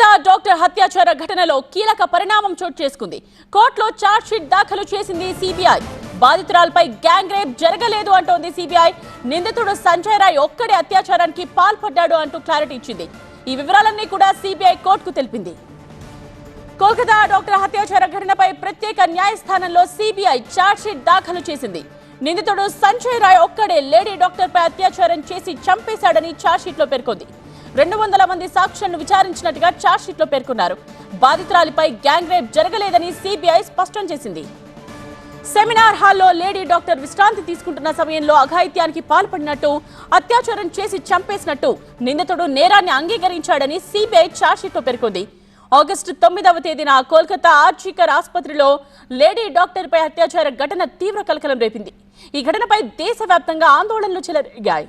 Kolkata doctor హత్యాచార ఘటనలో కీలక పరిణామం చోటు చేసుకుంది. కోర్టులో ఛార్జ్ షీట్ దాఖలు చేసింది సిబిఐ. బాధితురాలపై గ్యాంగ్ రేప్ జరగలేదు అంటోంది సిబిఐ. నిందితుడు సంజయ్ రాయ్ ఒక్కడే అత్యాచారానికి పాల్పడ్డాడు అంటూ క్లారిటీ ఇచ్చింది. ఈ వివరాలన్నీ కూడా సిబిఐ కోర్టుకు తెలిపింది. కోల్కతా డాక్టర్ హత్యాచార ఘటనపై ప్రత్యేక న్యాయస్థానంలో సిబిఐ ఛార్జ్ షీట్ దాఖలు చేసింది. నిందితుడు సంజయ్ రాయ్ ఒక్కడే లేడీ డాక్టర్పై అత్యాచారం చేసి చంపేశాడని ఛార్జ్ షీట్లో పేర్కొంది. 200 మంది సాక్షులను విచారించినట్టుగా ఛార్జ్ షీట్లో పేర్కొన్నారు. బాధితురాలిపై గ్యాంగ్ రేప్ జరగలేదని సిబిఐ స్పష్టం చేసింది. సెమినార్ హాల్లో లేడీ డాక్టర్ విశ్రాంతి తీసుకుంటున్న సమయంలో అఘాయిత్యానికి పాల్పడినట్టు, అత్యాచారం చేసి చంపేసినట్టు నిందితుడు నేరాన్ని అంగీకరించాడని సిబిఐ ఛార్జ్ షీట్లో పేర్కొంది. ఆగస్టు 9వ తేదీన కోల్కతా ఆర్జికర్ ఆసుపత్రిలో లేడీ డాక్టర్పై అత్యాచార ఘటన తీవ్ర కలకలం రేపింది. ఈ ఘటనపై దేశవ్యాప్తంగా ఆందోళనలు చెలరేగాయి.